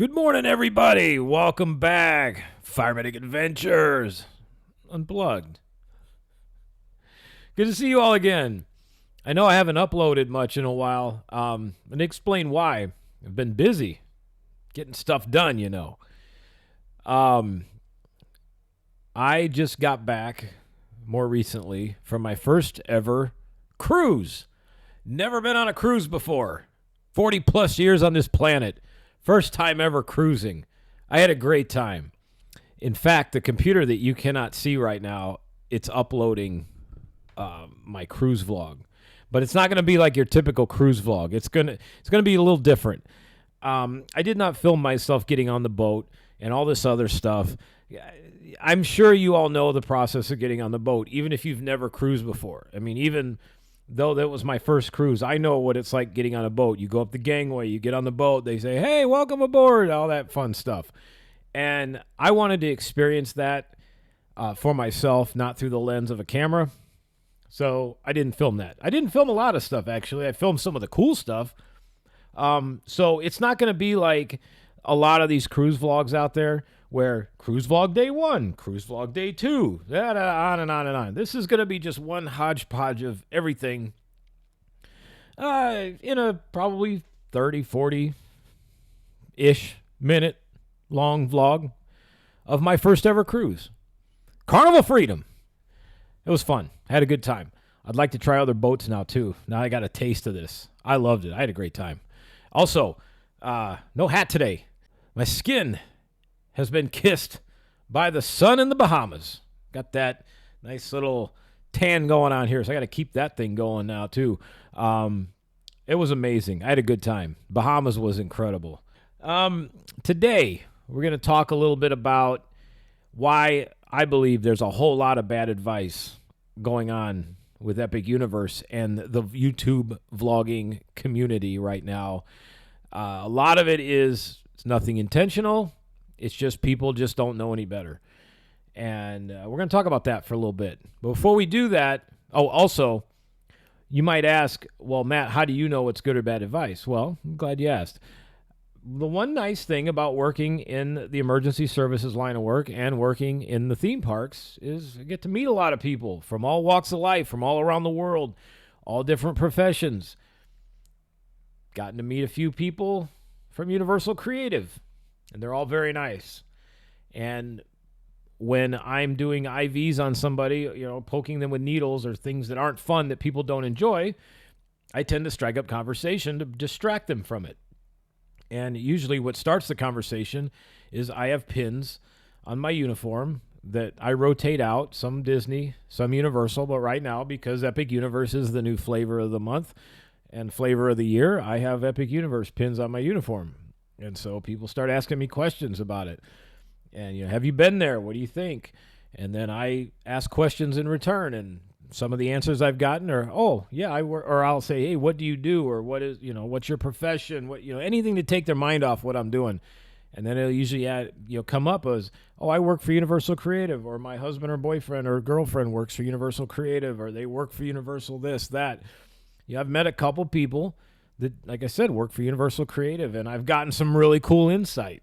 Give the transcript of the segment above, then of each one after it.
Good morning, everybody. Welcome back. Firematic Adventures Unplugged. Good to see you all again. I know I haven't uploaded much in a while, and explain why. I've been busy getting stuff done, you know. I just got back more recently from my first ever cruise. Never been on a cruise before. 40 plus years on this planet. First time ever cruising. I had a great time. In fact, the computer that you cannot see right now, it's uploading my cruise vlog. But it's not going to be like your typical cruise vlog. It's gonna be a little different. I did not film myself getting on the boat and all this other stuff. I'm sure you all know the process of getting on the boat, even if you've never cruised before. I mean, even though that was my first cruise, I know what it's like getting on a boat. You go up the gangway, you get on the boat, they say, hey, welcome aboard, all that fun stuff. And I wanted to experience that for myself, not through the lens of a camera. So I didn't film that. I didn't film a lot of stuff, actually. I filmed some of the cool stuff. So it's not going to be like a lot of these cruise vlogs out there where cruise vlog day 1, cruise vlog day 2, on and on and on. This is going to be just one hodgepodge of everything in a probably 30, 40-ish minute long vlog of my first ever cruise. Carnival Freedom. It was fun. I had a good time. I'd like to try other boats now, too. Now I got a taste of this. I loved it. I had a great time. Also, no hat today. My skin has been kissed by the sun in the Bahamas. Got that nice little tan going on here, so I got to keep that thing going now, too. It was amazing. I had a good time. Bahamas was incredible. Today, we're going to talk a little bit about why I believe there's a whole lot of bad advice going on with Epic Universe and the YouTube vlogging community right now. A lot of it is it's nothing intentional. It's just people just don't know any better. And we're going to talk about that for a little bit. But before we do that, also, you might ask, well, Matt, how do you know what's good or bad advice? Well, I'm glad you asked. The one nice thing about working in the emergency services line of work and working in the theme parks is I get to meet a lot of people from all walks of life, from all around the world, all different professions. Gotten to meet a few people from Universal Creative, and they're all very nice. And when I'm doing IVs on somebody, poking them with needles or things that aren't fun that people don't enjoy, I tend to strike up conversation to distract them from it. And usually what starts the conversation is I have pins on my uniform that I rotate out, some Disney, some Universal, but right now, because Epic Universe is the new flavor of the month and flavor of the year, I have Epic Universe pins on my uniform. And so people start asking me questions about it. And, have you been there? What do you think? And then I ask questions in return, and some of the answers I've gotten are, oh, yeah, I work, or I'll say, hey, what do you do? Or what is, what's your profession? What, anything to take their mind off what I'm doing. And then it'll usually come up as, oh, I work for Universal Creative, or my husband or boyfriend or girlfriend works for Universal Creative, or they work for Universal this, that. I've met a couple people that, like I said, work for Universal Creative, and I've gotten some really cool insight.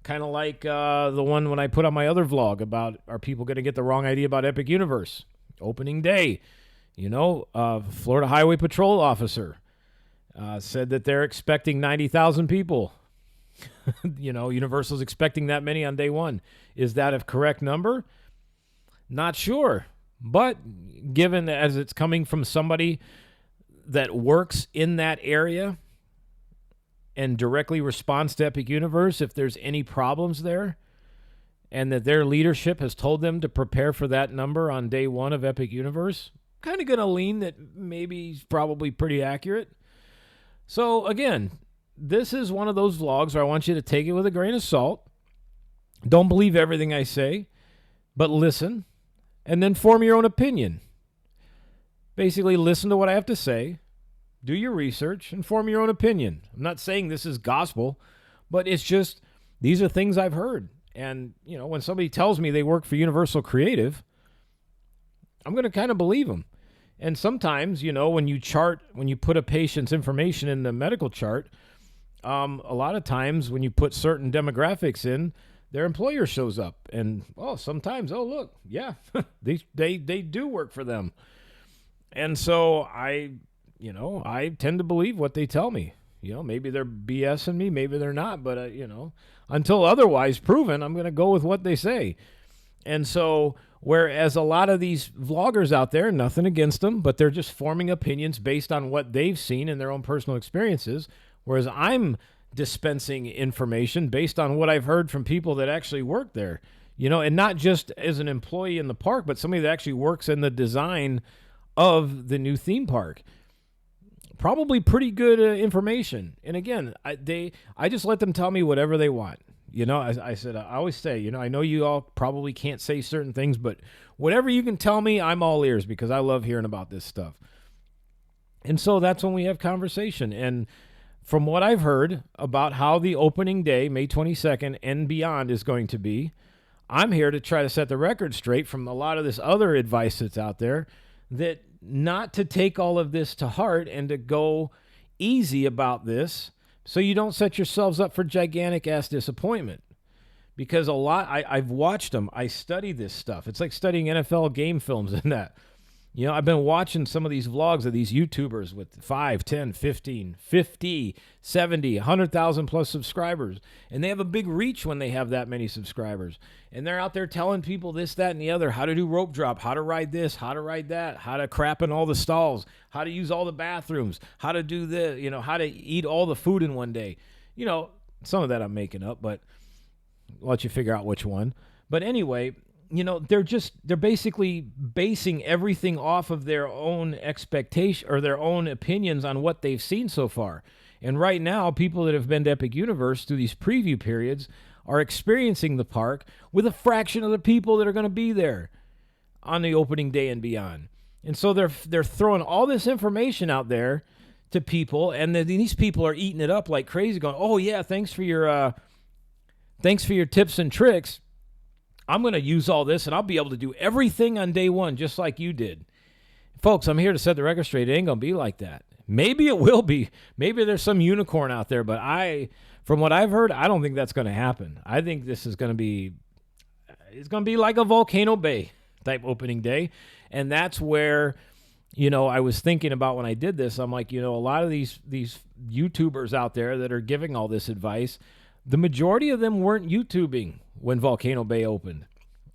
Kind of like the one when I put on my other vlog about, are people going to get the wrong idea about Epic Universe? Opening day, Florida Highway Patrol officer said that they're expecting 90,000 people. Universal's expecting that many on day 1. Is that a correct number? Not sure. But given as it's coming from somebody that works in that area and directly responds to Epic Universe if there's any problems there, and that their leadership has told them to prepare for that number on day 1 of Epic Universe, kind of going to lean that maybe he's probably pretty accurate. So again, this is one of those vlogs where I want you to take it with a grain of salt. Don't believe everything I say, but listen, and then form your own opinion. Basically, listen to what I have to say, do your research, and form your own opinion. I'm not saying this is gospel, but it's just, these are things I've heard. And, when somebody tells me they work for Universal Creative, I'm going to kind of believe them. And sometimes, when you put a patient's information in the medical chart, A lot of times when you put certain demographics in, their employer shows up, and sometimes, look, yeah, they do work for them. And so I tend to believe what they tell me. Maybe they're BSing me, maybe they're not, but until otherwise proven, I'm going to go with what they say. And so, whereas a lot of these vloggers out there, nothing against them, but they're just forming opinions based on what they've seen in their own personal experiences, whereas I'm dispensing information based on what I've heard from people that actually work there, and not just as an employee in the park, but somebody that actually works in the design of the new theme park. Probably pretty good information. And again, I just let them tell me whatever they want. I said, I always say, I know you all probably can't say certain things, but whatever you can tell me, I'm all ears because I love hearing about this stuff. And so that's when we have conversation. And from what I've heard about how the opening day, May 22nd and beyond, is going to be, I'm here to try to set the record straight from a lot of this other advice that's out there, that not to take all of this to heart and to go easy about this so you don't set yourselves up for gigantic ass disappointment. Because I've watched them. I study this stuff. It's like studying NFL game films and that. I've been watching some of these vlogs of these YouTubers with 5, 10, 15, 50, 70, 100,000 plus subscribers. And they have a big reach when they have that many subscribers. And they're out there telling people this, that, and the other, how to do rope drop, how to ride this, how to ride that, how to crap in all the stalls, how to use all the bathrooms, how to do this, how to eat all the food in one day. Some of that I'm making up, but I'll let you figure out which one. But anyway, they're basically basing everything off of their own expectation or their own opinions on what they've seen so far. And right now, people that have been to Epic Universe through these preview periods are experiencing the park with a fraction of the people that are going to be there on the opening day and beyond. And so they're throwing all this information out there to people, and then these people are eating it up like crazy, going, "Oh yeah, thanks for your tips and tricks. I'm going to use all this, and I'll be able to do everything on day one just like you did." Folks, I'm here to set the record straight. It ain't going to be like that. Maybe it will be. Maybe there's some unicorn out there, but from what I've heard, I don't think that's going to happen. I think this is going to be, it's going to be like a Volcano Bay type opening day. And that's where, I was thinking about when I did this. I'm like, a lot of these YouTubers out there that are giving all this advice, the majority of them weren't YouTubing when Volcano Bay opened.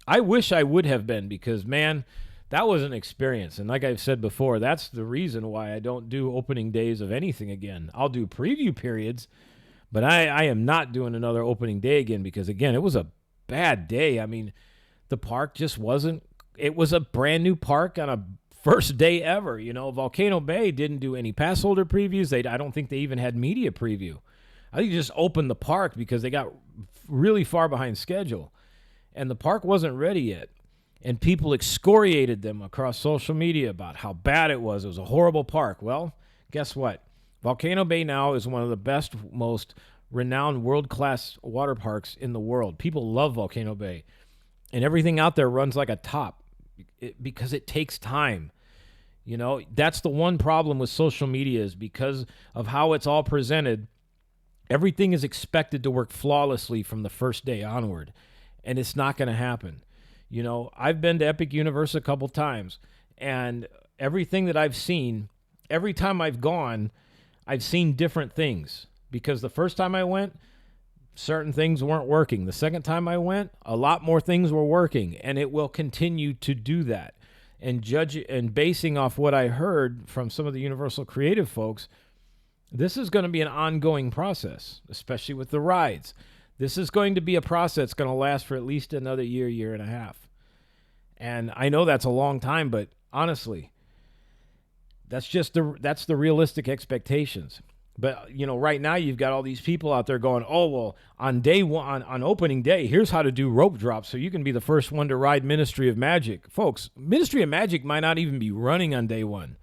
I wish I would have been, because, man, that was an experience. And like I've said before, that's the reason why I don't do opening days of anything again. I'll do preview periods, but I am not doing another opening day again because, again, it was a bad day. I mean, the park just wasn't, it was a brand new park on a first day ever. Volcano Bay didn't do any pass holder previews. I don't think they even had media preview. I think they just opened the park because they got really far behind schedule. And the park wasn't ready yet. And people excoriated them across social media about how bad it was. It was a horrible park. Well, guess what? Volcano Bay now is one of the best, most renowned world-class water parks in the world. People love Volcano Bay. And everything out there runs like a top because it takes time. That's the one problem with social media, is because of how it's all presented. Everything is expected to work flawlessly from the first day onward, and it's not going to happen. I've been to Epic Universe a couple times, and everything that I've seen, every time I've gone, I've seen different things. Because the first time I went, certain things weren't working. The second time I went, a lot more things were working, and it will continue to do that. And basing off what I heard from some of the Universal Creative folks, this is going to be an ongoing process, especially with the rides. This is going to be a process that's going to last for at least another year and a half. And I know that's a long time, but honestly, that's the realistic expectations. But, right now you've got all these people out there going, "Oh, well, on day one, on opening day, here's how to do rope drops so you can be the first one to ride Ministry of Magic." Folks, Ministry of Magic might not even be running on day one.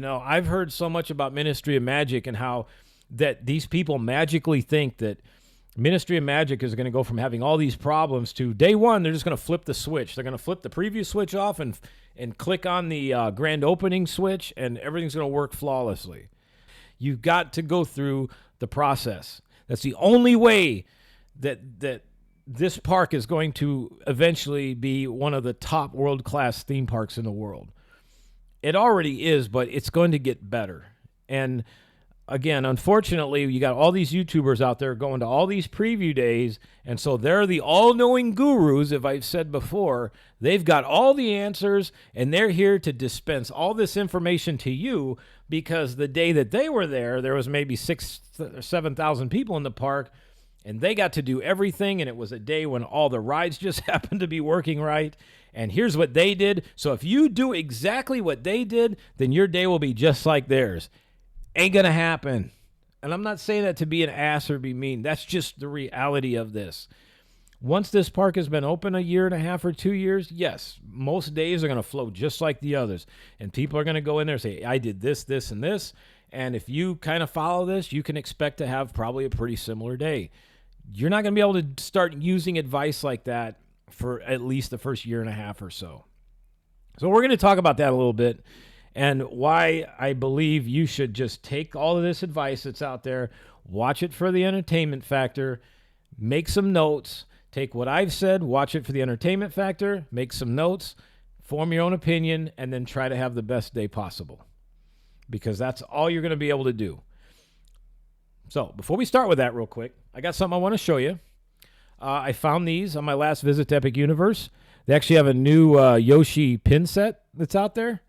I've heard so much about Ministry of Magic and how that these people magically think that Ministry of Magic is going to go from having all these problems to day one, they're just going to flip the switch. They're going to flip the preview switch off and click on the grand opening switch, and everything's going to work flawlessly. You've got to go through the process. That's the only way that this park is going to eventually be one of the top world-class theme parks in the world. It already is, but it's going to get better. And again, unfortunately, you got all these YouTubers out there going to all these preview days, and so they're the all-knowing gurus, if I've said before. They've got all the answers, and they're here to dispense all this information to you because the day that they were there was maybe 6,000 or 7,000 people in the park, and they got to do everything, and it was a day when all the rides just happened to be working right. And here's what they did. So if you do exactly what they did, then your day will be just like theirs. Ain't going to happen. And I'm not saying that to be an ass or be mean. That's just the reality of this. Once this park has been open a year and a half or 2 years, yes, most days are going to flow just like the others. And people are going to go in there and say, I did this, this, and this. And if you kind of follow this, you can expect to have probably a pretty similar day. You're not going to be able to start using advice like that for at least the first year and a half or so. So we're going to talk about that a little bit and why I believe you should just take all of this advice that's out there, watch it for the entertainment factor, make some notes, take what I've said, watch it for the entertainment factor, make some notes, form your own opinion, and then try to have the best day possible. Because that's all you're going to be able to do. So before we start with that real quick, I got something I want to show you. I found these on my last visit to Epic Universe. They actually have a new Yoshi pin set that's out there.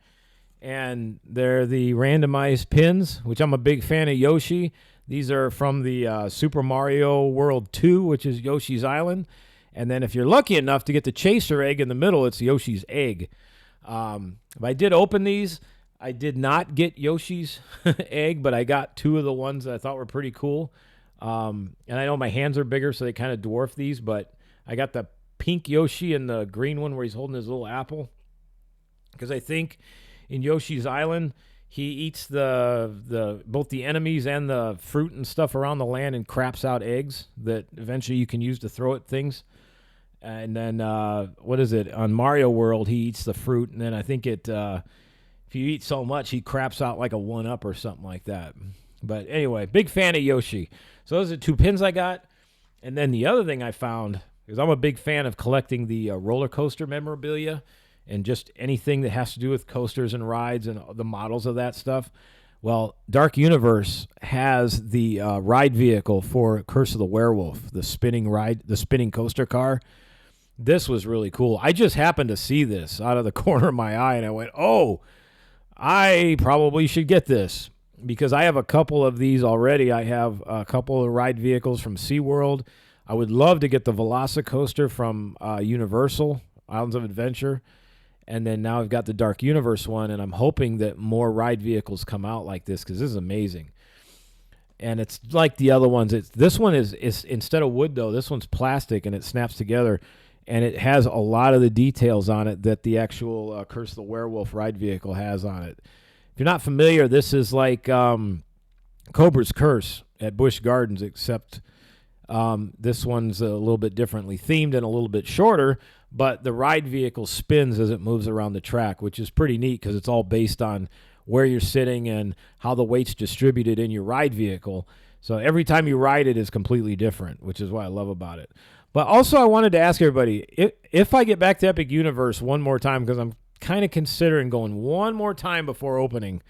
And they're the randomized pins, which I'm a big fan of Yoshi. These are from the Super Mario World 2, which is Yoshi's Island. And then if you're lucky enough to get the Chaser egg in the middle, it's Yoshi's egg. If I did open these, I did not get Yoshi's egg, but I got two of the ones that I thought were pretty cool. And I know my hands are bigger, so they kind of dwarf these, but I got the pink Yoshi and the green one where he's holding his little apple. Because I think in Yoshi's Island, he eats the both the enemies and the fruit and stuff around the land and craps out eggs that eventually you can use to throw at things. And then, what is it? On Mario World, he eats the fruit, and then I think if you eat so much, he craps out like a 1-up or something like that. But anyway, big fan of Yoshi. So those are two pins I got. And then the other thing I found, because I'm a big fan of collecting the roller coaster memorabilia and just anything that has to do with coasters and rides and the models of that stuff. Well, Dark Universe has the ride vehicle for Curse of the Werewolf, the spinning coaster car. This was really cool. I just happened to see this out of the corner of my eye, and I went, oh, I probably should get this because I have a couple of these already. I have a couple of ride vehicles from SeaWorld. I would love to get the Velocicoaster from Universal, Islands of Adventure. And then now I've got the Dark Universe one, and I'm hoping that more ride vehicles come out like this because this is amazing. And it's like the other ones. This one is instead of wood, though, this one's plastic, and it snaps together. And it has a lot of the details on it that the actual Curse of the Werewolf ride vehicle has on it. If you're not familiar, this is like Cobra's Curse at Busch Gardens, except this one's a little bit differently themed and a little bit shorter, but the ride vehicle spins as it moves around the track, which is pretty neat because it's all based on where you're sitting and how the weight's distributed in your ride vehicle. So every time you ride it is completely different, which is what I love about it. But also I wanted to ask everybody, if I get back to Epic Universe one more time, because I'm kind of considering going one more time before opening.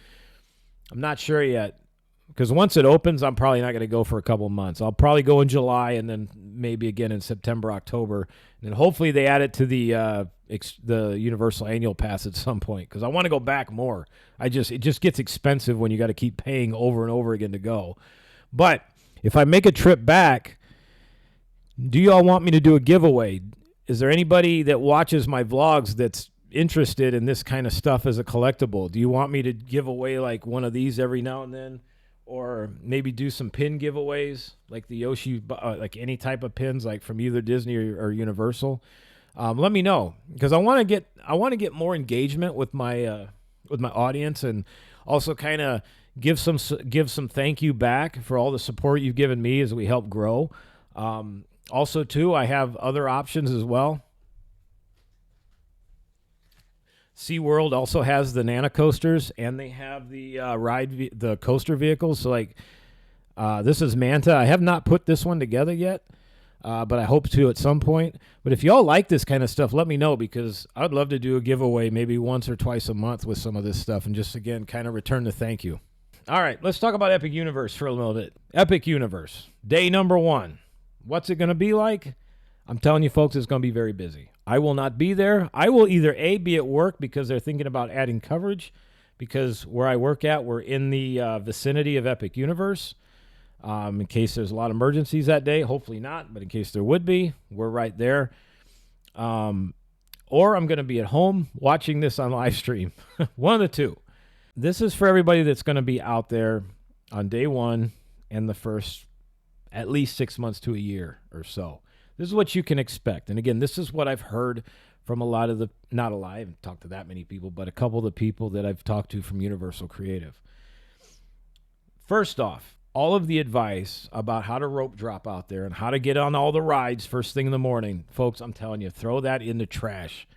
I'm not sure yet, because once it opens, I'm probably not going to go for a couple of months. I'll probably go in July and then maybe again in September, October. And then hopefully they add it to the Universal Annual Pass at some point, because I want to go back more. It just gets expensive when you got to keep paying over and over again to go. But if I make a trip back, do you all want me to do a giveaway? Is there anybody that watches my vlogs that's interested in this kind of stuff as a collectible? Do you want me to give away like one of these every now and then? Or maybe do some pin giveaways, like the Yoshi, like any type of pins, like from either Disney or Universal? Let me know, because I want to get more engagement with my audience, and also kind of give some thank you back for all the support you've given me as we help grow. Also, too, I have other options as well. SeaWorld also has the Nana coasters, and they have the the coaster vehicles. So like, this is Manta. I have not put this one together yet, but I hope to at some point. But if y'all like this kind of stuff, let me know, because I'd love to do a giveaway maybe once or twice a month with some of this stuff, and just, again, kind of return the thank you. All right, let's talk about Epic Universe for a little bit. Epic Universe, day number 1. What's it going to be like? I'm telling you, folks, it's going to be very busy. I will not be there. I will either A, be at work because they're thinking about adding coverage, because where I work at, we're in the vicinity of Epic Universe. In case there's a lot of emergencies that day, hopefully not, but in case there would be, we're right there. Or I'm going to be at home watching this on live stream. One of the two. This is for everybody that's going to be out there on day 1 and the first at least 6 months to a year or so. This is what you can expect. And again, this is what I've heard from a lot of not a lot, I haven't talked to that many people, but a couple of the people that I've talked to from Universal Creative. First off, all of the advice about how to rope drop out there and how to get on all the rides first thing in the morning, folks, I'm telling you, throw that in the trash.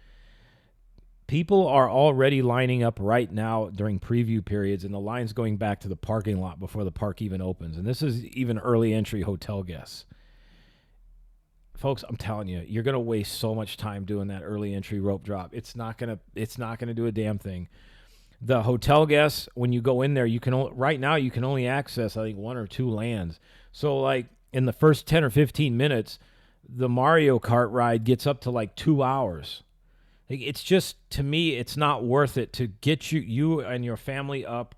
People are already lining up right now during preview periods, and the line's going back to the parking lot before the park even opens. And this is even early entry hotel guests. Folks, I'm telling you, you're going to waste so much time doing that early entry rope drop. It's not going to do a damn thing. The hotel guests, when you go in there, right now you can only access, I think, 1 or 2 lands. So like in the first 10 or 15 minutes, the Mario Kart ride gets up to like 2 hours. It's just, to me, it's not worth it to get you and your family up.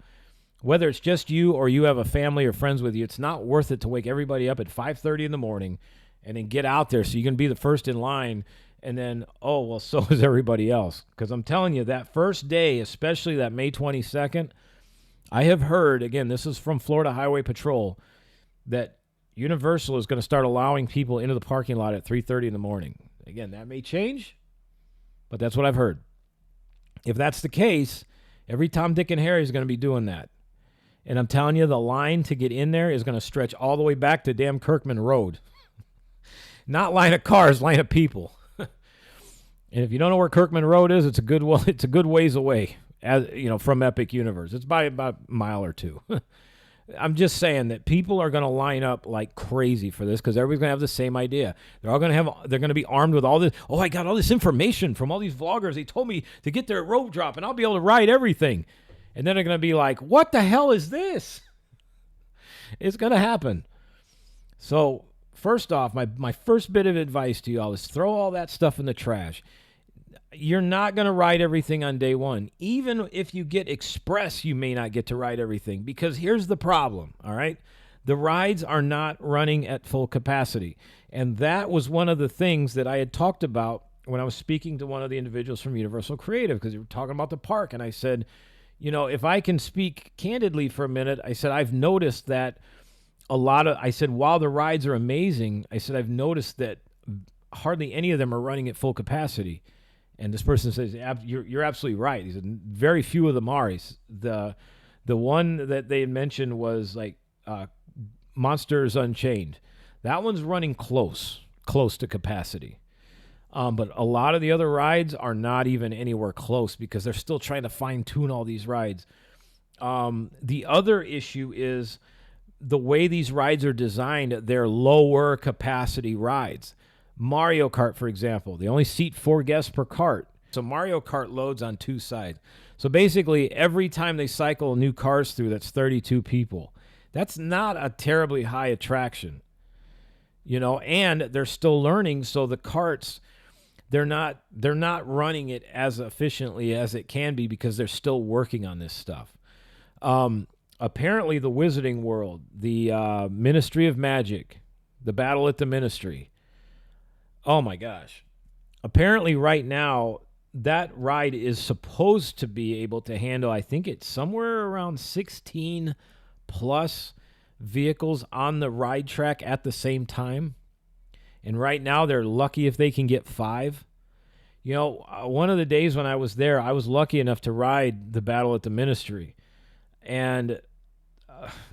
Whether it's just you or you have a family or friends with you, it's not worth it to wake everybody up at 5:30 in the morning and then get out there so you can be the first in line, and then, oh, well, so is everybody else. Because I'm telling you, that first day, especially that May 22nd, I have heard, again, this is from Florida Highway Patrol, that Universal is going to start allowing people into the parking lot at 3:30 in the morning. Again, that may change, but that's what I've heard. If that's the case, every Tom, Dick, and Harry is going to be doing that. And I'm telling you, the line to get in there is going to stretch all the way back to damn Kirkman Road. Not line of cars, line of people. And if you don't know where Kirkman Road is, it's a good ways away, from Epic Universe. It's by about a mile or 2. I'm just saying that people are going to line up like crazy for this because everybody's going to have the same idea. They're going to be armed with all this. Oh, I got all this information from all these vloggers. They told me to get their rope drop and I'll be able to ride everything. And then they're going to be like, what the hell is this? It's going to happen. So first off, my first bit of advice to you all is throw all that stuff in the trash. You're not going to ride everything on day 1. Even if you get express, you may not get to ride everything because here's the problem, all right? The rides are not running at full capacity. And that was one of the things that I had talked about when I was speaking to one of the individuals from Universal Creative, because they were talking about the park. And I said, if I can speak candidly for a minute, I said, I've noticed that while the rides are amazing, I said, I've noticed that hardly any of them are running at full capacity. And this person says, you're absolutely right. He said, very few of them are. The one that they mentioned was like Monsters Unchained. That one's running close to capacity. But a lot of the other rides are not even anywhere close because they're still trying to fine-tune all these rides. The other issue is the way these rides are designed, they're lower capacity rides. Mario Kart, for example, they only seat 4 guests per cart. So Mario Kart loads on 2 sides. So basically, every time they cycle new cars through, that's 32 people. That's not a terribly high attraction, and they're still learning. So the carts, they're not running it as efficiently as it can be because they're still working on this stuff. Apparently, the Wizarding World, the Ministry of Magic, the Battle at the Ministry. Oh my gosh. Apparently right now, that ride is supposed to be able to handle, I think it's somewhere around 16 plus vehicles on the ride track at the same time. And right now they're lucky if they can get 5. One of the days when I was there, I was lucky enough to ride the Battle at the Ministry. And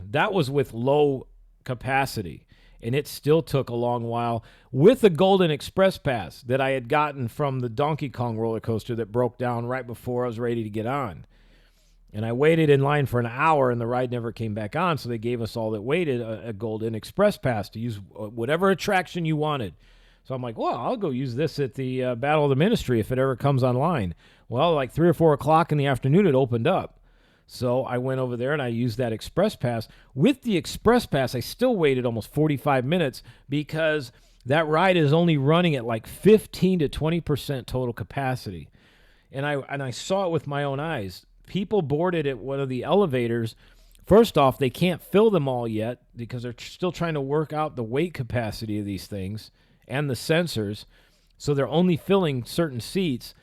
that was with low capacity. and it still took a long while with the Golden Express Pass that I had gotten from the Donkey Kong roller coaster that broke down right before I was ready to get on. And I waited in line for an hour, and the ride never came back on, so they gave us all that waited a Golden Express Pass to use whatever attraction you wanted. So I'm like, well, I'll go use this at the Battle of the Ministry if it ever comes online. Well, like 3 or 4 o'clock in the afternoon, it opened up. So I went over there and I used that Express Pass. With the Express Pass, I still waited almost 45 minutes because that ride is only running at like 15 to 20% total capacity. And I saw it with my own eyes. People boarded at one of the elevators. First off, they can't fill them all yet because they're still trying to work out the weight capacity of these things and the sensors. So they're only filling certain seats.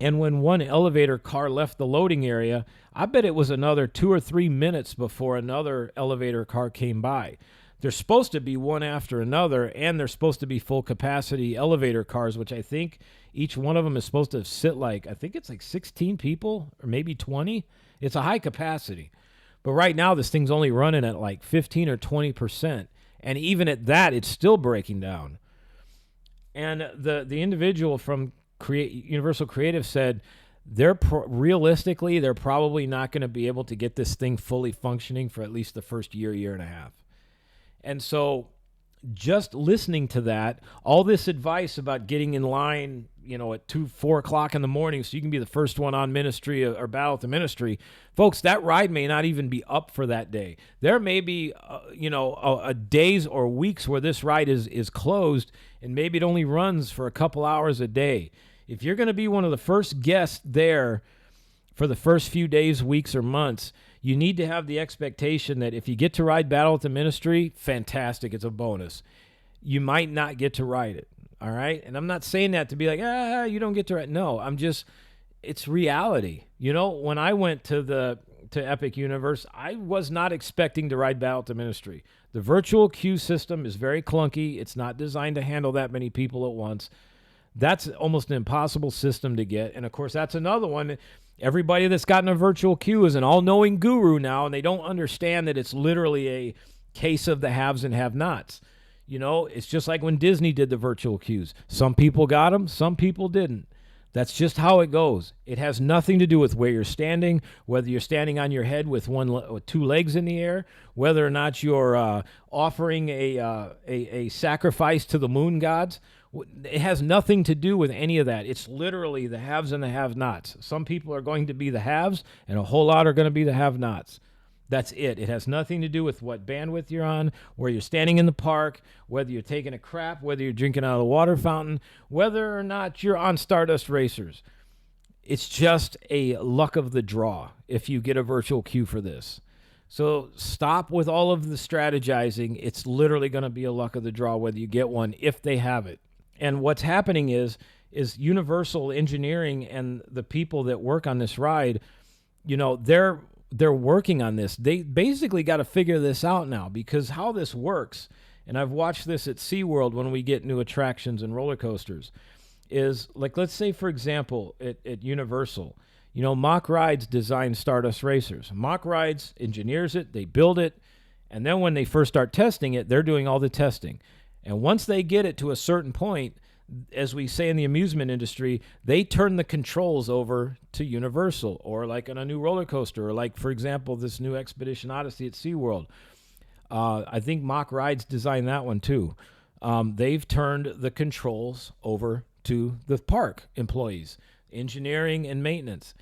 And when one elevator car left the loading area, I bet it was another 2 or 3 minutes before another elevator car came by. There's supposed to be one after another, and they're supposed to be full capacity elevator cars, which I think each one of them is supposed to sit like, I think it's like 16 people or maybe 20. It's a high capacity. But right now, this thing's only running at like 15 or 20%. And even at that, it's still breaking down. And the individual from Universal Creative said realistically, they're probably not going to be able to get this thing fully functioning for at least the first year and a half. And so just listening to that, all this advice about getting in line, at 4 o'clock in the morning so you can be the first one on Ministry or Battle at the Ministry, folks, that ride may not even be up for that day. There may be, a days or weeks where this ride is closed, and maybe it only runs for a couple hours a day. If you're going to be one of the first guests there for the first few days, weeks, or months, you need to have the expectation that if you get to ride Battle at the Ministry, fantastic, it's a bonus. You might not get to ride it, all right? And I'm not saying that to be like, you don't get to ride. No, it's reality. When I went to Epic Universe, I was not expecting to ride Battle at the Ministry. The virtual queue system is very clunky. It's not designed to handle that many people at once. That's almost an impossible system to get. And, of course, that's another one. Everybody that's gotten a virtual queue is an all-knowing guru now, and they don't understand that it's literally a case of the haves and have-nots. It's just like when Disney did the virtual queues. Some people got them, some people didn't. That's just how it goes. It has nothing to do with where you're standing, whether you're standing on your head with 2 legs in the air, whether or not you're offering a sacrifice to the moon gods. It has nothing to do with any of that. It's literally the haves and the have-nots. Some people are going to be the haves, and a whole lot are going to be the have-nots. That's it. It has nothing to do with what bandwidth you're on, where you're standing in the park, whether you're taking a crap, whether you're drinking out of the water fountain, whether or not you're on Stardust Racers. It's just a luck of the draw if you get a virtual queue for this. So stop with all of the strategizing. It's literally going to be a luck of the draw whether you get one if they have it. And what's happening is Universal Engineering and the people that work on this ride, they're working on this. They basically got to figure this out now, because how this works, and I've watched this at SeaWorld when we get new attractions and roller coasters, is like, let's say, for example, at Universal, Mach Rides designs Stardust Racers. Mach Rides engineers it, they build it, and then when they first start testing it, they're doing all the testing. And once they get it to a certain point, as we say in the amusement industry, they turn the controls over to Universal, or like on a new roller coaster, or like, for example, this new Expedition Odyssey at SeaWorld. I think Mach Rides designed that one too. They've turned the controls over to the park employees, engineering and maintenance.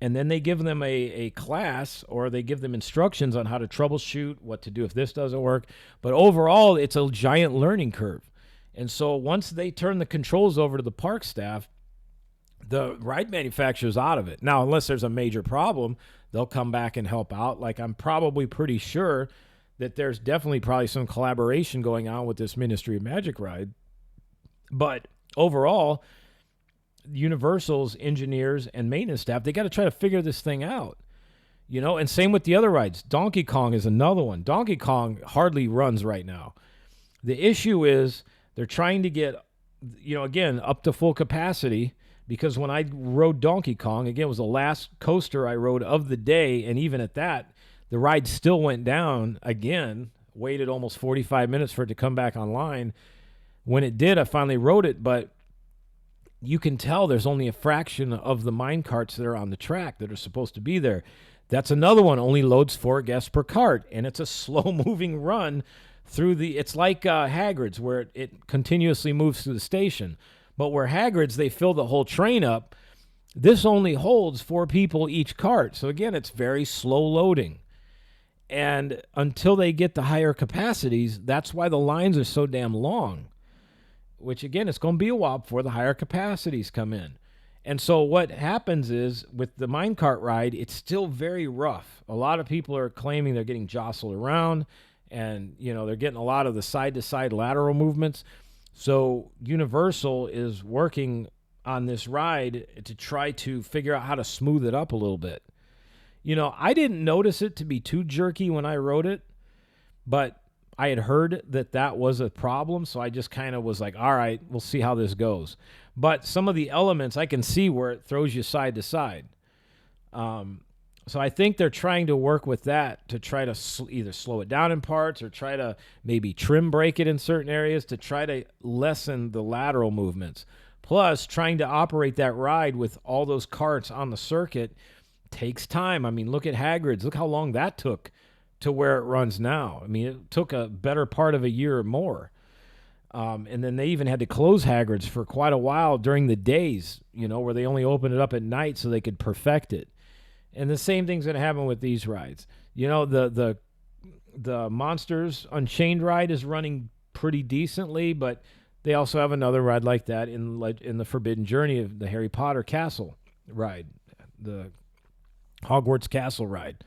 And then they give them a class, or they give them instructions on how to troubleshoot, what to do if this doesn't work. But overall, it's a giant learning curve. And so once they turn the controls over to the park staff, the ride manufacturer's out of it. Now, unless there's a major problem, they'll come back and help out. Like, I'm probably pretty sure that there's definitely probably some collaboration going on with this Ministry of Magic ride. But overall, Universal's engineers and maintenance staff, they got to try to figure this thing out, and same with the other rides. Donkey Kong is another one. Donkey Kong hardly runs right now. The issue is they're trying to get, again, up to full capacity, because when I rode Donkey Kong, again, it was the last coaster I rode of the day, and even at that, the ride still went down again Waited almost 45 minutes for it to come back online. When it did, I finally rode it, but you can tell there's only a fraction of the mine carts that are on the track that are supposed to be there. That's another one, only loads 4 guests per cart, and it's a slow-moving run through it's like Hagrid's, where it continuously moves through the station. But where Hagrid's, they fill the whole train up, this only holds 4 people each cart. So again, it's very slow loading. And until they get the higher capacities, that's why the lines are so damn long. Which, again, it's going to be a while before the higher capacities come in. And so what happens is, with the minecart ride, it's still very rough. A lot of people are claiming they're getting jostled around, and, they're getting a lot of the side-to-side lateral movements. So Universal is working on this ride to try to figure out how to smooth it up a little bit. I didn't notice it to be too jerky when I rode it, but I had heard that was a problem, so I just kind of was like, all right, we'll see how this goes. But some of the elements, I can see where it throws you side to side. So I think they're trying to work with that to try to either slow it down in parts or try to maybe trim brake it in certain areas to try to lessen the lateral movements. Plus, trying to operate that ride with all those carts on the circuit takes time. I mean, look at Hagrid's. Look how long that took to where it runs now. I mean, it took a better part of a year or more. And then they even had to close Hagrid's for quite a while during the days, where they only opened it up at night so they could perfect it. And the same thing's going to happen with these rides. The Monsters Unchained ride is running pretty decently, but they also have another ride like that in the Forbidden Journey of the Harry Potter Castle ride, the Hogwarts Castle ride.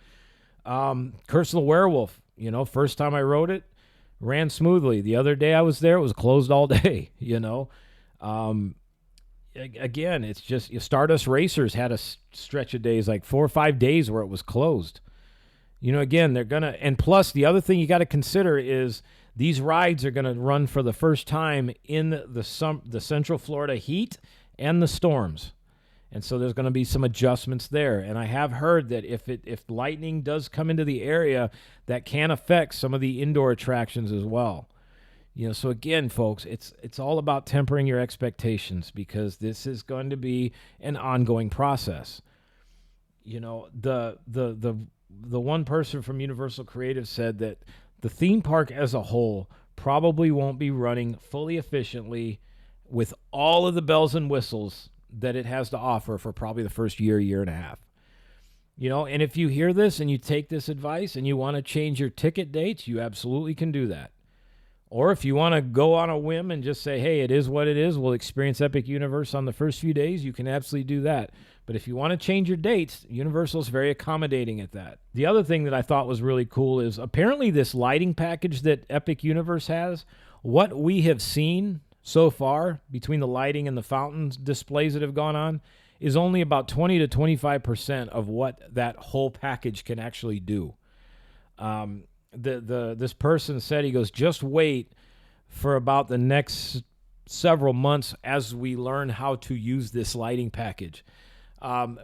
Curse of the Werewolf, first time I rode it, ran smoothly. The other day I was there, it was closed all day, Again, it's just, Stardust Racers had a stretch of days, like 4 or 5 days where it was closed. Again, they're going to, and plus the other thing you got to consider is these rides are going to run for the first time in the Central Florida heat and the storms. And so there's going to be some adjustments there. And I have heard that if lightning does come into the area, that can affect some of the indoor attractions as well. So again, folks, it's all about tempering your expectations because this is going to be an ongoing process. The one person from Universal Creative said that the theme park as a whole probably won't be running fully efficiently with all of the bells and whistles that it has to offer for probably the first year and a half. And if you hear this and you take this advice and you want to change your ticket dates, you absolutely can do that. Or if you want to go on a whim and just say, hey, it is what it is, we'll experience Epic Universe on the first few days, you can absolutely do that. But if you want to change your dates, Universal's very accommodating at that. The other thing that I thought was really cool is apparently this lighting package that Epic Universe has, what we have seen so far between the lighting and the fountains displays that have gone on is only about 20 to 25% of what that whole package can actually do. This person said, he goes, just wait for about the next several months as we learn how to use this lighting package,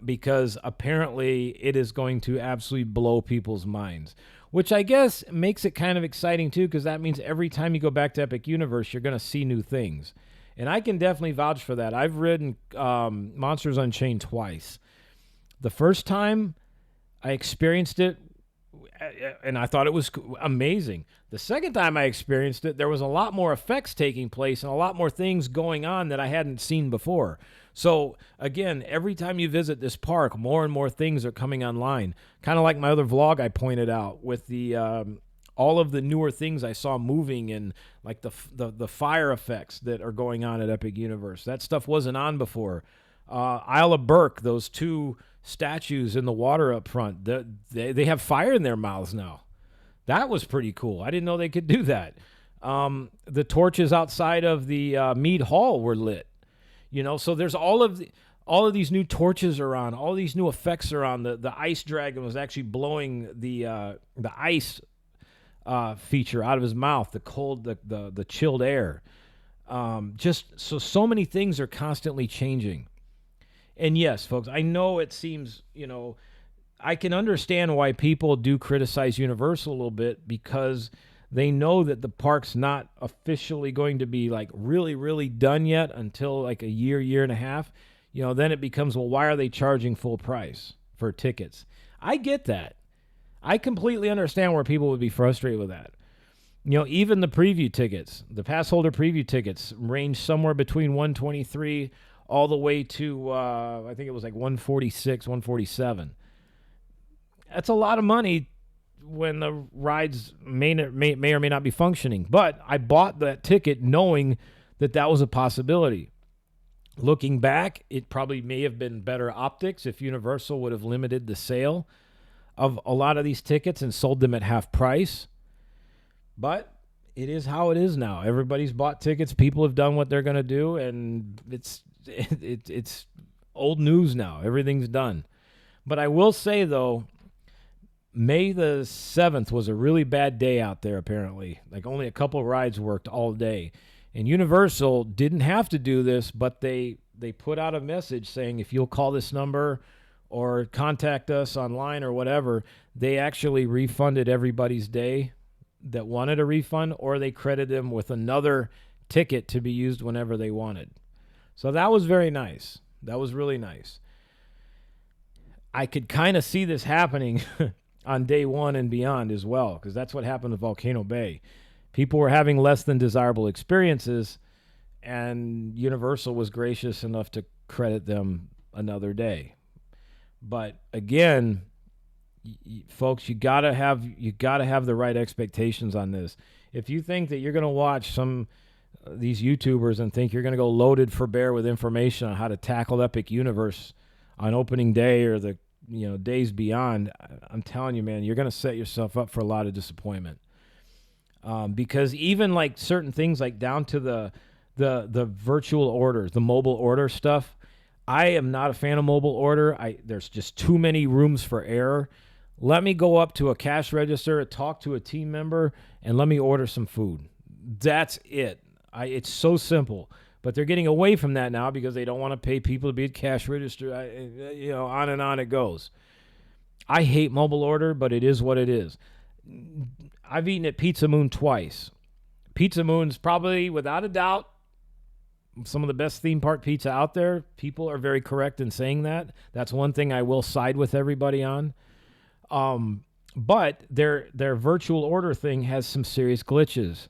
because apparently it is going to absolutely blow people's minds, which I guess makes it kind of exciting too, because that means every time you go back to Epic Universe, you're going to see new things. And I can definitely vouch for that. I've ridden Monsters Unchained twice. The first time I experienced it, and I thought it was amazing. The second time I experienced it, there was a lot more effects taking place and a lot more things going on that I hadn't seen before. So, again, every time you visit this park, more and more things are coming online. Kind of like my other vlog I pointed out with the all of the newer things I saw moving and like the fire effects that are going on at Epic Universe. That stuff wasn't on before. Isle of Burke, those two statues in the water up front, they have fire in their mouths now. That was pretty cool. I didn't know they could do that. The torches outside of the Mead Hall were lit. So there's all of these new torches are on. All these new effects are on. The ice dragon was actually blowing the ice feature out of his mouth, the cold, the chilled air. Just so many things are constantly changing. And yes, folks, I know it seems, I can understand why people do criticize Universal a little bit because They know that the park's not officially going to be like really, really done yet until like a year and a half. Then it becomes, well, why are they charging full price for tickets? I get that. I completely understand where people would be frustrated with that. Even the preview tickets, the pass holder preview tickets range somewhere between 123 all the way to, I think it was like 146, 147. That's a lot of money when the rides may or may not be functioning. But I bought that ticket knowing that that was a possibility. Looking back, it probably may have been better optics if Universal would have limited the sale of a lot of these tickets and sold them at half price. But it is how it is now. Everybody's bought tickets. People have done what they're going to do, and it's old news now. Everything's done. But I will say, though, May the 7th was a really bad day out there, apparently. Like, only a couple rides worked all day. And Universal didn't have to do this, but they put out a message saying, if you'll call this number or contact us online or whatever, they actually refunded everybody's day that wanted a refund, or they credited them with another ticket to be used whenever they wanted. So that was very nice. That was really nice. I could kind of see this happening on day one and beyond as well, because that's what happened with Volcano Bay. People were having less than desirable experiences, and Universal was gracious enough to credit them another day. But again, folks, you gotta have the right expectations on this. If you think that you're gonna watch some these YouTubers and think you're gonna go loaded for bear with information on how to tackle Epic Universe on opening day or the days beyond, I'm telling you, man, you're gonna set yourself up for a lot of disappointment. Because even like certain things, like down to the virtual orders, the mobile order stuff, I am not a fan of mobile order. There's just too many rooms for error. Let me go up to a cash register, talk to a team member, and let me order some food. That's it. It's so simple. But they're getting away from that now because they don't want to pay people to be at cash register. On and on it goes. I hate mobile order, but it is what it is. I've eaten at Pizza Moon twice. Pizza Moon's probably, without a doubt, some of the best theme park pizza out there. People are very correct in saying that. That's one thing I will side with everybody on. But their virtual order thing has some serious glitches.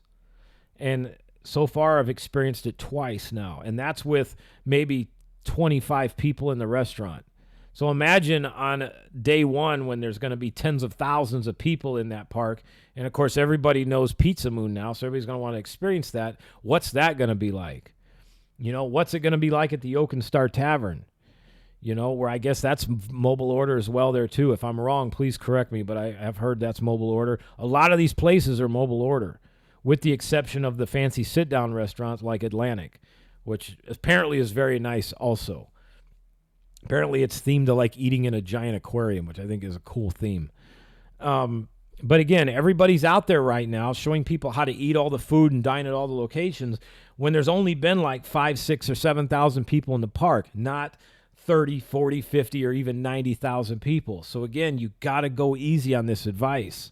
And so far I've experienced it twice now. And that's with maybe 25 people in the restaurant. So imagine on day one when there's going to be tens of thousands of people in that park. And, of course, everybody knows Pizza Moon now, so everybody's going to want to experience that. What's that going to be like? What's it going to be like at the Oak and Star Tavern? Where I guess that's mobile order as well there, too. If I'm wrong, please correct me, but I have heard that's mobile order. A lot of these places are mobile order, with the exception of the fancy sit-down restaurants like Atlantic, which apparently is very nice also. Apparently it's themed to like eating in a giant aquarium, which I think is a cool theme. But again, everybody's out there right now showing people how to eat all the food and dine at all the locations when there's only been like 5, 6, or 7,000 people in the park, not 30, 40, 50, or even 90,000 people. So again, you got to go easy on this advice.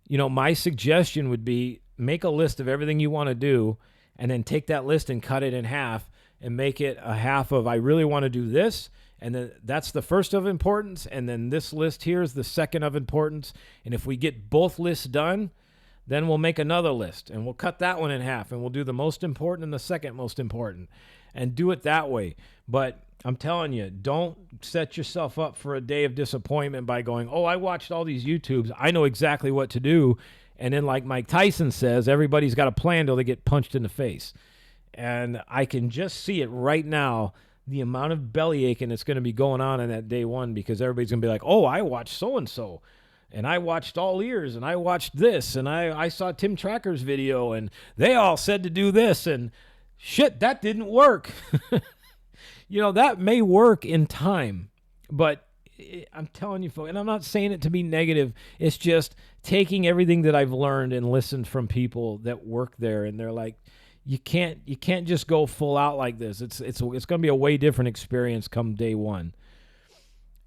My suggestion would be make a list of everything you want to do and then take that list and cut it in half and make it a half of, I really want to do this. And then that's the first of importance. And then this list here is the second of importance. And if we get both lists done, then we'll make another list and we'll cut that one in half and we'll do the most important and the second most important and do it that way. But I'm telling you, don't set yourself up for a day of disappointment by going, oh, I watched all these YouTubes. I know exactly what to do. And then like Mike Tyson says, everybody's got a plan till they get punched in the face. And I can just see it right now, the amount of belly aching that's going to be going on in that day one, because everybody's going to be like, oh, I watched so-and-so, and I watched All Ears, and I watched this, and I saw Tim Tracker's video, and they all said to do this, and shit, that didn't work. That may work in time, but I'm telling you, folks, and I'm not saying it to be negative, it's just taking everything that I've learned and listened from people that work there, and they're like, you can't just go full out like this. It's going to be a way different experience come day one.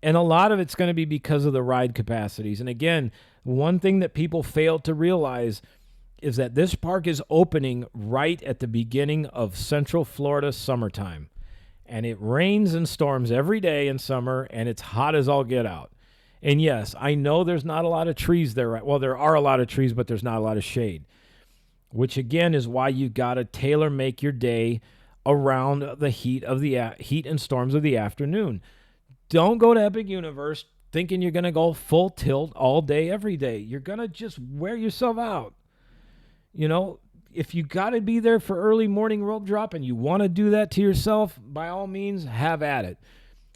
And a lot of it's going to be because of the ride capacities. And again, one thing that people fail to realize is that this park is opening right at the beginning of Central Florida summertime. And it rains and storms every day in summer, and it's hot as all get out. And yes, I know there's not a lot of trees there. Well, there are a lot of trees, but there's not a lot of shade, which again is why you got to tailor make your day around the heat and storms of the afternoon. Don't go to Epic Universe thinking you're going to go full tilt all day, every day. You're going to just wear yourself out. You know, if you got to be there for early morning rope drop and you want to do that to yourself, by all means, have at it.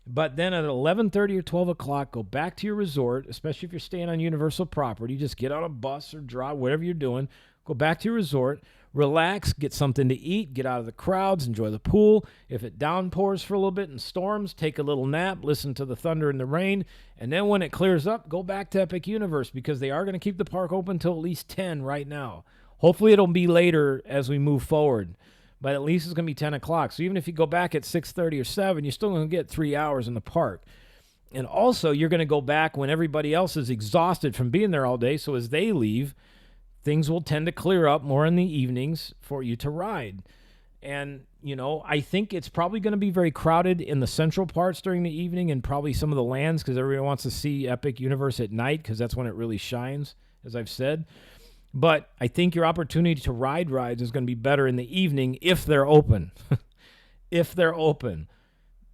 But then at 11:30 or 12 o'clock, go back to your resort, especially if you're staying on Universal property. Just get on a bus or drive, whatever you're doing. Go back to your resort, relax, get something to eat, get out of the crowds, enjoy the pool. If it downpours for a little bit and storms, take a little nap, listen to the thunder and the rain. And then when it clears up, go back to Epic Universe, because they are going to keep the park open until at least 10 right now. Hopefully it'll be later as we move forward, but at least it's going to be 10 o'clock. So even if you go back at 6:30 or 7, you're still going to get 3 hours in the park. And also, you're going to go back when everybody else is exhausted from being there all day. So as they leave, things will tend to clear up more in the evenings for you to ride. And, you know, I think it's probably going to be very crowded in the central parts during the evening and probably some of the lands, because everybody wants to see Epic Universe at night, because that's when it really shines, as I've said. But I think your opportunity to ride rides is going to be better in the evening if they're open. If they're open.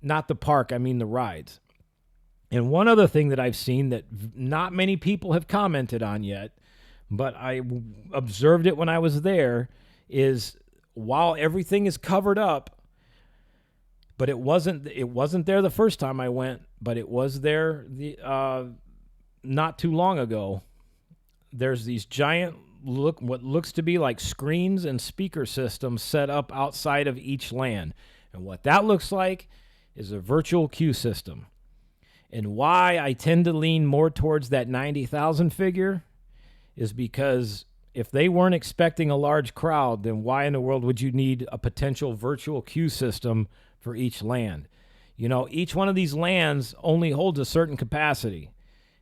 Not the park, I mean the rides. And one other thing that I've seen that not many people have commented on yet, but I observed it when I was there, is while everything is covered up, but it wasn't there the first time I went, but it was there not too long ago. There's these giant what looks to be like screens and speaker systems set up outside of each land. And what that looks like is a virtual queue system. And why I tend to lean more towards that 90,000 figure is because if they weren't expecting a large crowd, then why in the world would you need a potential virtual queue system for each land? You know, each one of these lands only holds a certain capacity.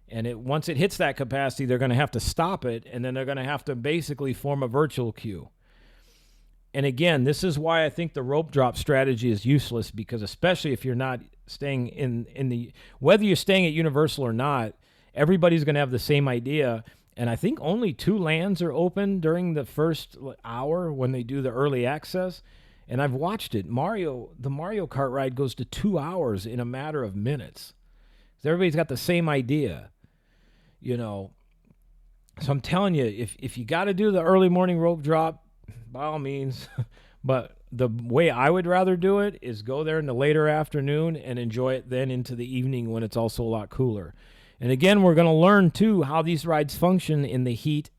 And once it hits that capacity, they're going to have to stop it, and then they're going to have to basically form a virtual queue. And again, this is why I think the rope drop strategy is useless, because especially if you're not staying in the, whether you're staying at Universal or not, everybody's going to have the same idea. And I think only 2 lands are open during the first hour when they do the early access. And I've watched it. The Mario Kart ride goes to 2 hours in a matter of minutes. So everybody's got the same idea. You know, so I'm telling you, if you got to do the early morning rope drop, by all means. But the way I would rather do it is go there in the later afternoon and enjoy it then into the evening when it's also a lot cooler. And again, we're going to learn, too, how these rides function in the heat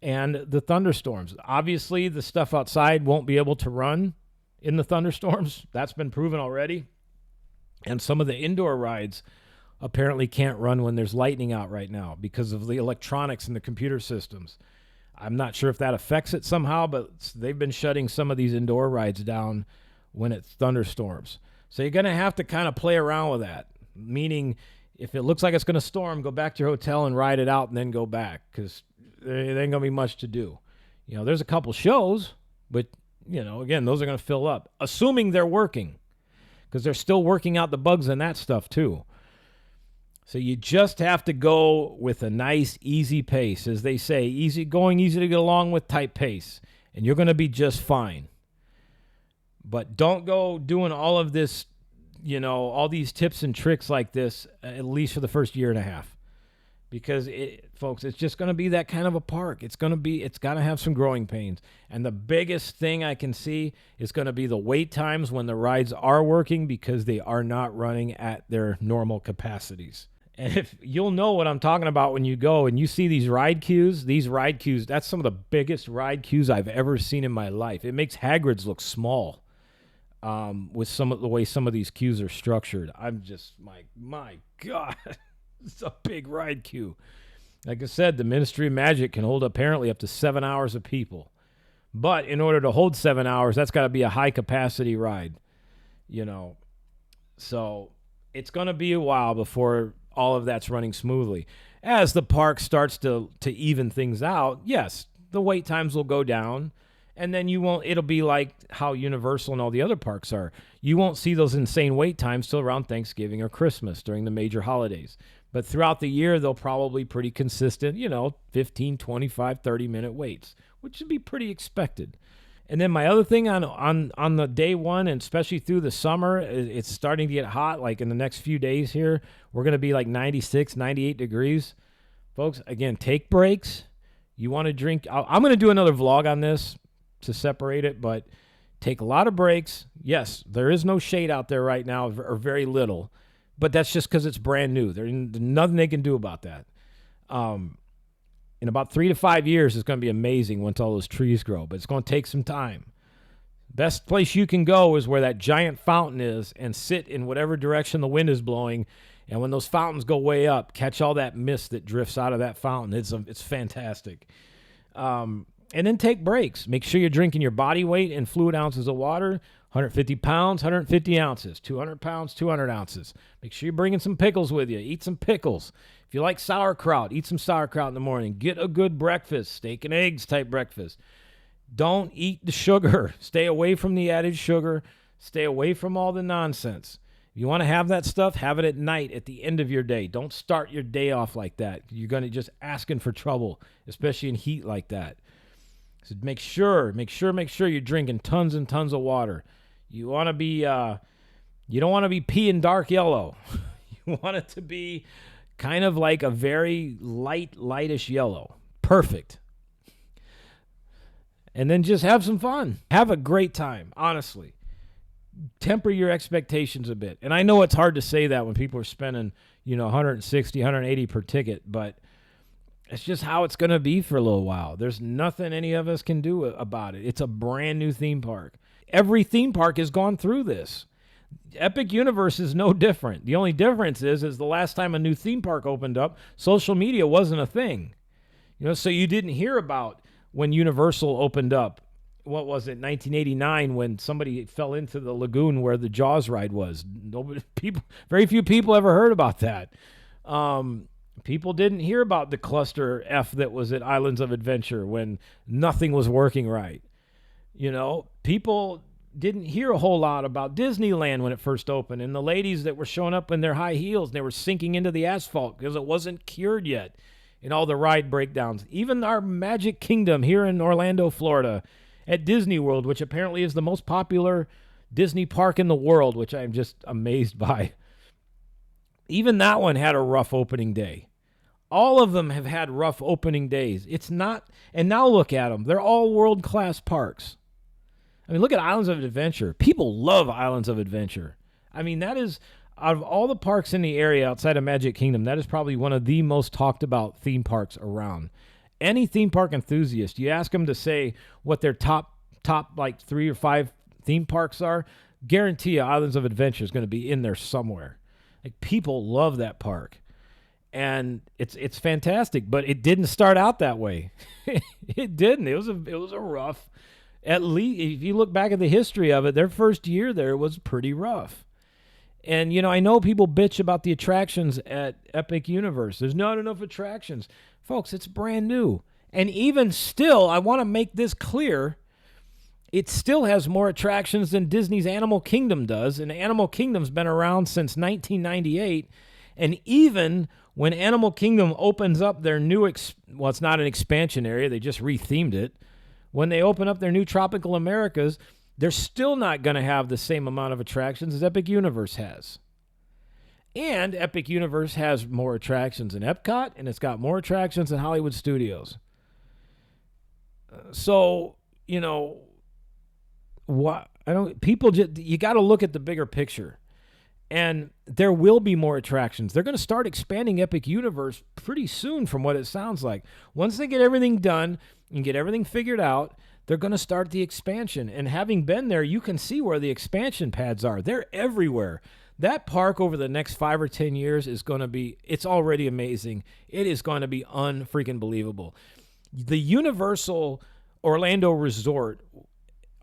and the thunderstorms. Obviously, the stuff outside won't be able to run in the thunderstorms. That's been proven already. And some of the indoor rides apparently can't run when there's lightning out right now because of the electronics and the computer systems. I'm not sure if that affects it somehow, but they've been shutting some of these indoor rides down when it's thunderstorms. So you're going to have to kind of play around with that, meaning if it looks like it's going to storm, go back to your hotel and ride it out and then go back, because there ain't going to be much to do. You know, there's a couple shows, but, you know, again, those are going to fill up, assuming they're working, because they're still working out the bugs and that stuff too. So you just have to go with a nice, easy pace. As they say, easy to get along with type pace, and you're going to be just fine. But don't go doing all of this, you know, all these tips and tricks like this, at least for the first year and a half. Because, folks, it's just going to be that kind of a park. It's going to have some growing pains. And the biggest thing I can see is going to be the wait times when the rides are working, because they are not running at their normal capacities. And if you'll know what I'm talking about when you go and you see these ride queues, that's some of the biggest ride queues I've ever seen in my life. It makes Hagrid's look small with some of the way some of these queues are structured. I'm just, my God, it's a big ride queue. Like I said, the Ministry of Magic can hold apparently up to 7 hours of people. But in order to hold 7 hours, that's got to be a high-capacity ride, you know. So it's going to be a while before all of that's running smoothly. As the park starts to even things out, yes, the wait times will go down. And then it'll be like how Universal and all the other parks are. You won't see those insane wait times till around Thanksgiving or Christmas during the major holidays. But throughout the year, they'll probably pretty consistent, 15, 25, 30-minute waits, which would be pretty expected. And then my other thing on the day one, and especially through the summer, it's starting to get hot. Like in the next few days here, we're going to be like 96, 98 degrees. Folks, again, take breaks. You want to drink. I'm going to do another vlog on this to separate it, but take a lot of breaks. Yes, there is no shade out there right now, or very little, but that's just because it's brand new. There's nothing they can do about that. In about 3 to 5 years, it's going to be amazing once all those trees grow, but it's going to take some time. Best place you can go is where that giant fountain is and sit in whatever direction the wind is blowing. And when those fountains go way up, catch all that mist that drifts out of that fountain. It's fantastic. And then take breaks. Make sure you're drinking your body weight in fluid ounces of water. 150 pounds, 150 ounces. 200 pounds, 200 ounces. Make sure you're bringing some pickles with you. Eat some pickles. If you like sauerkraut, eat some sauerkraut in the morning. Get a good breakfast, steak and eggs type breakfast. Don't eat the sugar. Stay away from the added sugar. Stay away from all the nonsense. If you want to have that stuff, have it at night at the end of your day. Don't start your day off like that. You're going to just asking for trouble, especially in heat like that. So make sure you're drinking tons and tons of water. You want to be, you don't want to be peeing dark yellow. You want it to be kind of like a very lightish yellow. Perfect. And then just have some fun. Have a great time, honestly. Temper your expectations a bit. And I know it's hard to say that when people are spending, 160, 180 per ticket, but it's just how it's going to be for a little while. There's nothing any of us can do about it. It's a brand new theme park. Every theme park has gone through this. Epic Universe is no different. The only difference is the last time a new theme park opened up, social media wasn't a thing. So you didn't hear about when Universal opened up. What was it, 1989, when somebody fell into the lagoon where the Jaws ride was. Very few people ever heard about that. People didn't hear about the cluster F that was at Islands of Adventure when nothing was working right. People didn't hear a whole lot about Disneyland when it first opened, and the ladies that were showing up in their high heels, and they were sinking into the asphalt because it wasn't cured yet, and all the ride breakdowns. Even our Magic Kingdom here in Orlando, Florida, at Disney World, which apparently is the most popular Disney park in the world, which I'm just amazed by. Even that one had a rough opening day. All of them have had rough opening days. It's not, and now look at them. They're all world-class parks. I mean, look at Islands of Adventure. People love Islands of Adventure. I mean, that is, out of all the parks in the area outside of Magic Kingdom, that is probably one of the most talked about theme parks around. Any theme park enthusiast, you ask them to say what their top like 3 or 5 theme parks are, guarantee you Islands of Adventure is going to be in there somewhere. Like, people love that park. And it's fantastic, but it didn't start out that way. It didn't. It was a rough. At least if you look back at the history of it, their first year there was pretty rough. And I know people bitch about the attractions at Epic Universe. There's not enough attractions. Folks, it's brand new. And even still, I want to make this clear, it still has more attractions than Disney's Animal Kingdom does, and Animal Kingdom's been around since 1998. And even when Animal Kingdom opens up their new, well, it's not an expansion area, they just rethemed it. When they open up their new Tropical Americas, they're still not going to have the same amount of attractions as Epic Universe has. And Epic Universe has more attractions than Epcot, and it's got more attractions than Hollywood Studios. So, you got to look at the bigger picture. And there will be more attractions. They're going to start expanding Epic Universe pretty soon from what it sounds like. Once they get everything done and get everything figured out, they're going to start the expansion. And having been there, you can see where the expansion pads are. They're everywhere. That park over the next 5 or 10 years is going to be, it's already amazing. It is going to be unfreaking believable. The Universal Orlando Resort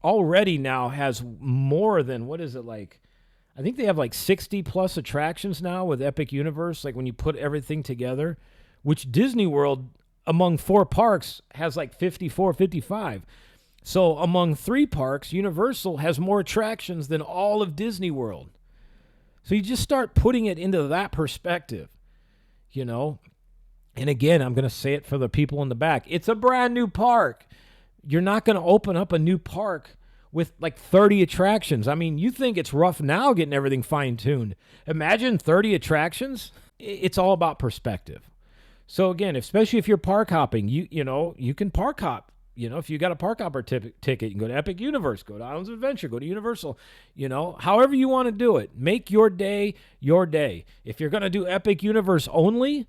already now has more than, what is it like? I think they have like 60 plus attractions now with Epic Universe, like when you put everything together, which Disney World among 4 parks has like 54, 55. So among 3 parks, Universal has more attractions than all of Disney World. So you just start putting it into that perspective, you know. And again, I'm going to say it for the people in the back. It's a brand new park. You're not going to open up a new park with like 30 attractions. I mean, you think it's rough now getting everything fine-tuned. Imagine 30 attractions. It's all about perspective. So again, especially if you're park hopping, you can park hop. If you got a park hopper ticket, you can go to Epic Universe, go to Islands of Adventure, go to Universal, however you want to do it. Make your day your day. If you're going to do Epic Universe only,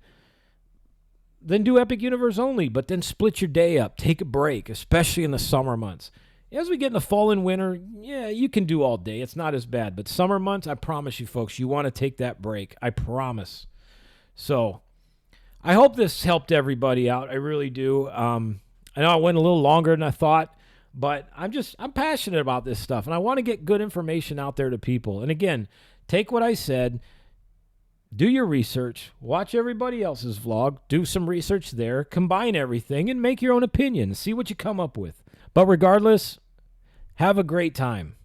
then do Epic Universe only, but then split your day up. Take a break, especially in the summer months. As we get in the fall and winter, yeah, you can do all day. It's not as bad. But summer months, I promise you, folks, you want to take that break. I promise. So I hope this helped everybody out. I really do. I know I went a little longer than I thought, but I'm passionate about this stuff, and I want to get good information out there to people. And again, take what I said, do your research, watch everybody else's vlog, do some research there, combine everything, and make your own opinion. See what you come up with. But regardless, have a great time.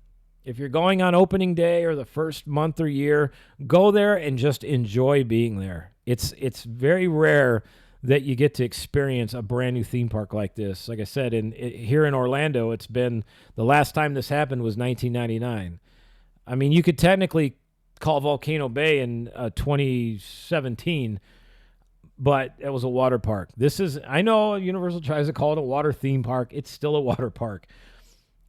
If you're going on opening day or the first month or year, go there and just enjoy being there. It's very rare that you get to experience a brand new theme park like this. Like I said, here in Orlando, it's been, the last time this happened was 1999. I mean, you could technically call Volcano Bay in 2017, but it was a water park. I know Universal tries to call it a water theme park. It's still a water park.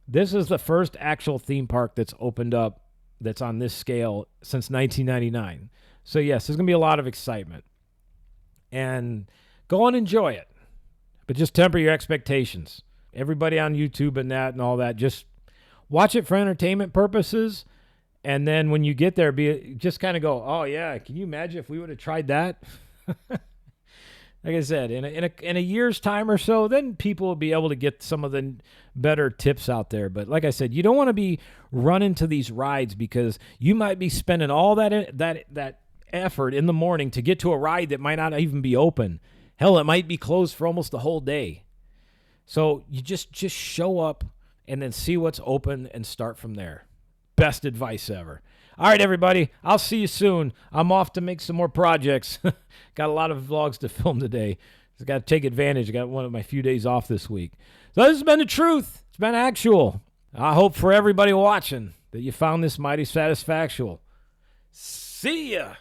This is the first actual theme park that's opened up that's on this scale since 1999. So yes, there's going to be a lot of excitement. And go and enjoy it. But just temper your expectations. Everybody on YouTube and that and all that, just watch it for entertainment purposes. And then when you get there, just kind of go, oh, yeah, can you imagine if we would have tried that? Like I said, in a year's time or so, then people will be able to get some of the better tips out there. But like I said, you don't want to be running to these rides because you might be spending all that effort in the morning to get to a ride that might not even be open. Hell, it might be closed for almost the whole day. So you just show up and then see what's open and start from there. Best advice ever. All right, everybody. I'll see you soon. I'm off to make some more projects. Got a lot of vlogs to film today. Just got to take advantage. I got one of my few days off this week. So this has been the truth. It's been actual. I hope for everybody watching that you found this mighty satisfactual. See ya.